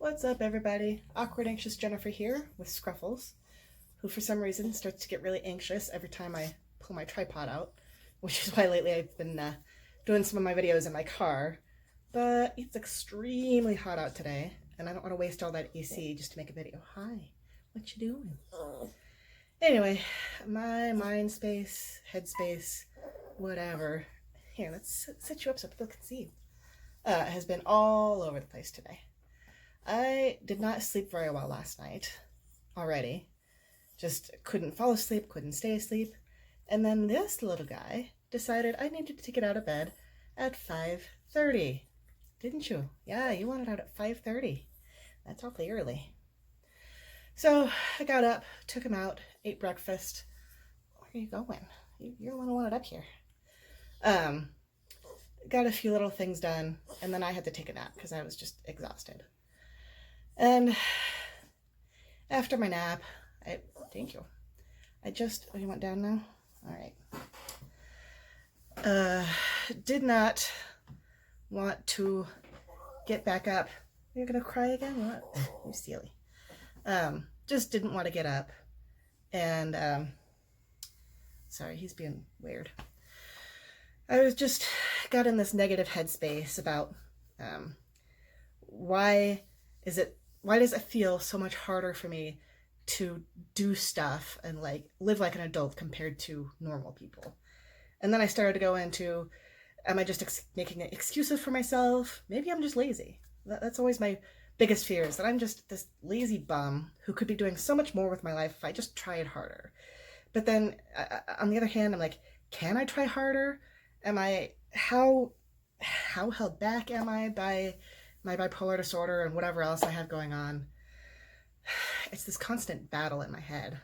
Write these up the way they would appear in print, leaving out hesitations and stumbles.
What's up, everybody? Awkward Anxious Jennifer here with Scruffles, who for some reason starts to get really anxious every time I pull my tripod out, which is why lately I've been doing some of my videos in my car. But it's extremely hot out today, and I don't want to waste all that AC just to make a video. Hi, what you doing? Anyway, my mind space, head space, whatever. Here, let's set you up so people can see. Has been all over the place today. I did not sleep very well last night already. Just couldn't fall asleep, couldn't stay asleep. And then this little guy decided I needed to get out of bed at 5:30. Didn't you? Yeah, you wanted out at 5:30. That's awfully early. So I got up, took him out, ate breakfast. Where are you going? You're the one who wanted up here. Got a few little things done, and then I had to take a nap because I was just exhausted. And after my nap, thank you. You went down now? All right. Did not want to get back up. You're gonna cry again? What? You silly. Just didn't want to get up. And, sorry, he's being weird. I was just got in this negative headspace about, why does it feel so much harder for me to do stuff and live like an adult compared to normal people? And then I started to go into, am I just making excuses for myself? Maybe I'm just lazy. That's always my biggest fear, is that I'm just this lazy bum who could be doing so much more with my life if I just tried harder. But then on the other hand, I'm like, can I try harder? How held back am I by my bipolar disorder and whatever else I have going on? It's this constant battle in my head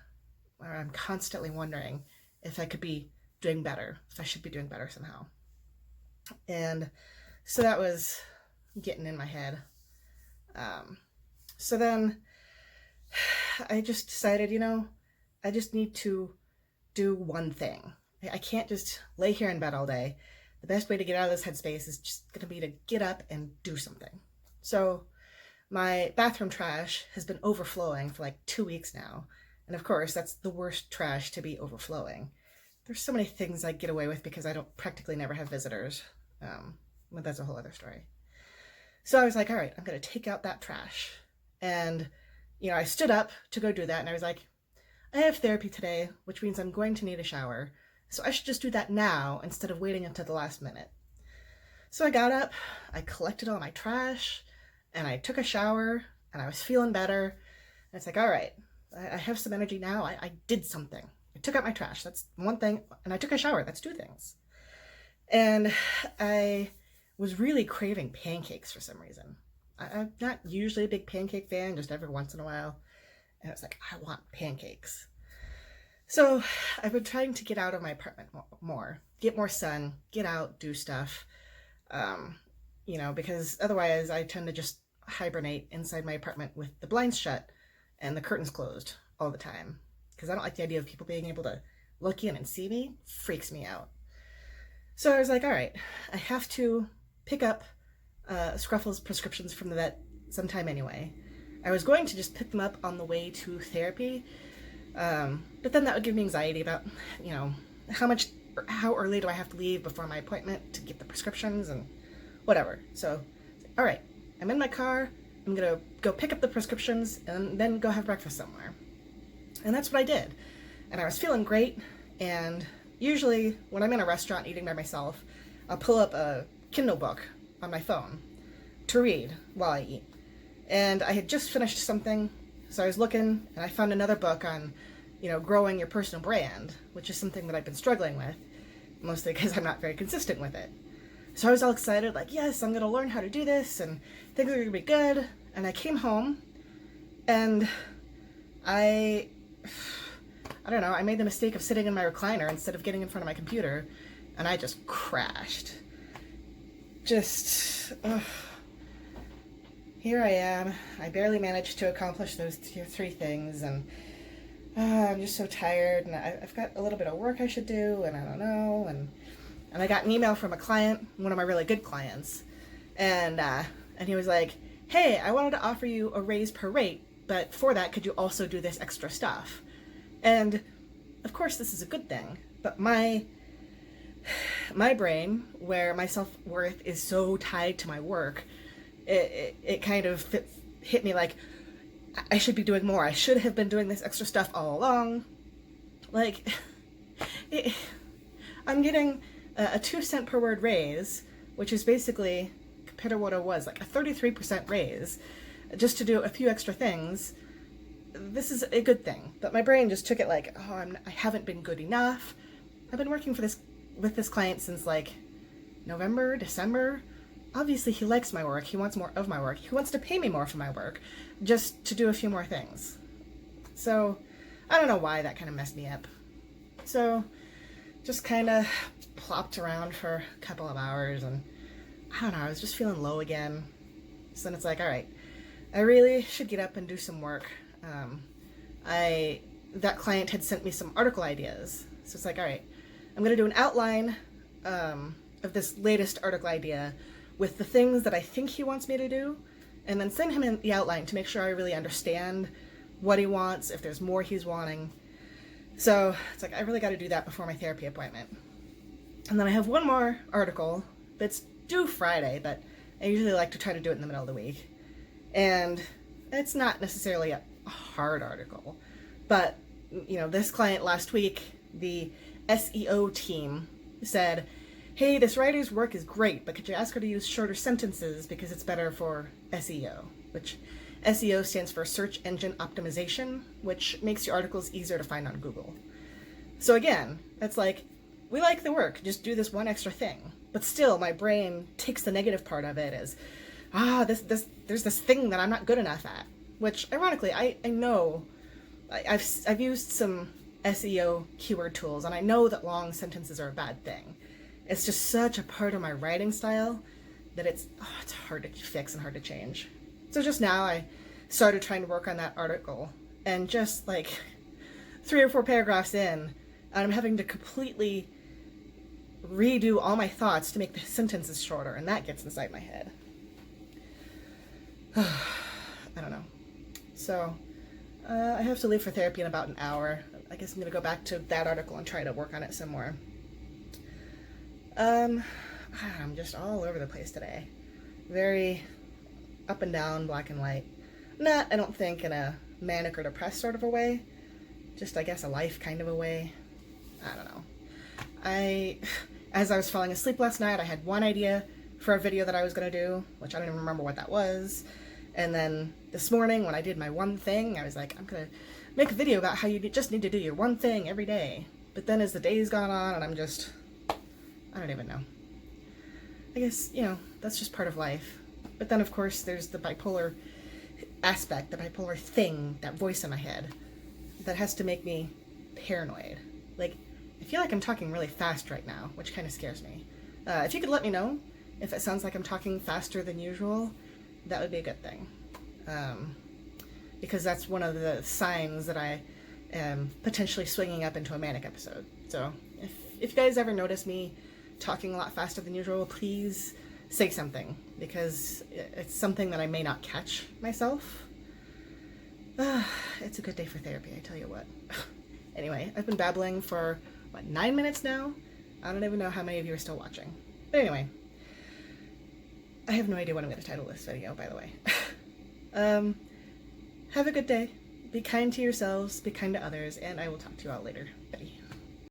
where I'm constantly wondering if I could be doing better, if I should be doing better somehow. And so that was getting in my head. So then I just decided, I just need to do one thing. I can't just lay here in bed all day. The best way to get out of this headspace is just going to be to get up and do something. So my bathroom trash has been overflowing for 2 weeks now. And of course, that's the worst trash to be overflowing. There's so many things I get away with because I don't practically never have visitors. But that's a whole other story. So I was like, all right, I'm going to take out that trash. And, I stood up to go do that. And I was like, I have therapy today, which means I'm going to need a shower. So I should just do that now instead of waiting until the last minute. So I got up, I collected all my trash, and I took a shower, and I was feeling better. And it's like, all right, I have some energy now. I did something. I took out my trash. That's one thing. And I took a shower. That's two things. And I was really craving pancakes for some reason. I'm not usually a big pancake fan, just every once in a while. And it's like, I want pancakes. So I've been trying to get out of my apartment more, get more sun, get out, do stuff, because otherwise I tend to just hibernate inside my apartment with the blinds shut and the curtains closed all the time, because I don't like the idea of people being able to look in and see me. Freaks me out. So I was like, all right, I have to pick up Scruffles prescriptions from the vet sometime anyway. I was going to just pick them up on the way to therapy, but then that would give me anxiety about, how early do I have to leave before my appointment to get the prescriptions and whatever. So, all right, I'm in my car. I'm going to go pick up the prescriptions and then go have breakfast somewhere. And that's what I did. And I was feeling great. And usually when I'm in a restaurant eating by myself, I'll pull up a Kindle book on my phone to read while I eat. And I had just finished something, so I was looking, and I found another book on, growing your personal brand, which is something that I've been struggling with, mostly because I'm not very consistent with it. So I was all excited, yes, I'm going to learn how to do this, and things are going to be good. And I came home, and I don't know, I made the mistake of sitting in my recliner instead of getting in front of my computer, and I just crashed. Here I am. I barely managed to accomplish those three things, and I'm just so tired, and I've got a little bit of work I should do, and I don't know, and I got an email from a client, one of my really good clients, and he was like, hey, I wanted to offer you a raise per rate, but for that, could you also do this extra stuff? And of course, this is a good thing, but my brain, where my self-worth is so tied to my work, it kind of hit me like, I should be doing more. I should have been doing this extra stuff all along. Like, I'm getting a 2 cent per word raise, which is basically, compared to what it was, like a 33% raise, just to do a few extra things. This is a good thing. But my brain just took it like, oh, I haven't been good enough. I've been working with this client since like November, December. Obviously he likes my work. He wants more of my work. He wants to pay me more for my work just to do a few more things. So I don't know why that kind of messed me up. So just kind of plopped around for a couple of hours, and I don't know, I was just feeling low again. So then it's like, all right, I really should get up and do some work. That client had sent me some article ideas. So it's like, all right, I'm going to do an outline of this latest article idea with the things that I think he wants me to do, and then send him in the outline to make sure I really understand what he wants, if there's more he's wanting. So it's like, I really got to do that before my therapy appointment. And then I have one more article that's due Friday, but I usually like to try to do it in the middle of the week. And it's not necessarily a hard article, but this client last week, the SEO team said, hey, this writer's work is great, but could you ask her to use shorter sentences because it's better for SEO, which SEO stands for Search Engine Optimization, which makes your articles easier to find on Google. So again, that's like, we like the work, just do this one extra thing. But still, my brain takes the negative part of it as, there's this thing that I'm not good enough at. Which, ironically, I know, I've used some SEO keyword tools, and I know that long sentences are a bad thing. It's just such a part of my writing style that it's hard to fix and hard to change. So just now I started trying to work on that article, and just like 3 or 4 paragraphs in, I'm having to completely redo all my thoughts to make the sentences shorter, and that gets inside my head. I don't know. So I have to leave for therapy in about an hour. I guess I'm going to go back to that article and try to work on it some more. I'm just all over the place today. Very up and down, black and white. Not, I don't think, in a manic or depressed sort of a way. Just, I guess, a life kind of a way. I don't know. As I was falling asleep last night, I had one idea for a video that I was going to do, which I don't even remember what that was. And then this morning, when I did my one thing, I was like, I'm going to make a video about how you just need to do your one thing every day. But then as the day's gone on, and I don't even know. I guess, that's just part of life. But then, of course, there's the bipolar aspect, the bipolar thing, that voice in my head, that has to make me paranoid. Like, I feel like I'm talking really fast right now, which kind of scares me. If you could let me know if it sounds like I'm talking faster than usual, that would be a good thing. Because that's one of the signs that I am potentially swinging up into a manic episode. So if you guys ever notice me talking a lot faster than usual, please say something, because it's something that I may not catch myself. It's a good day for therapy, I tell you what. Anyway, I've been babbling for, 9 minutes now? I don't even know how many of you are still watching. But anyway, I have no idea what I'm going to title this video, by the way. Have a good day. Be kind to yourselves, be kind to others, and I will talk to you all later.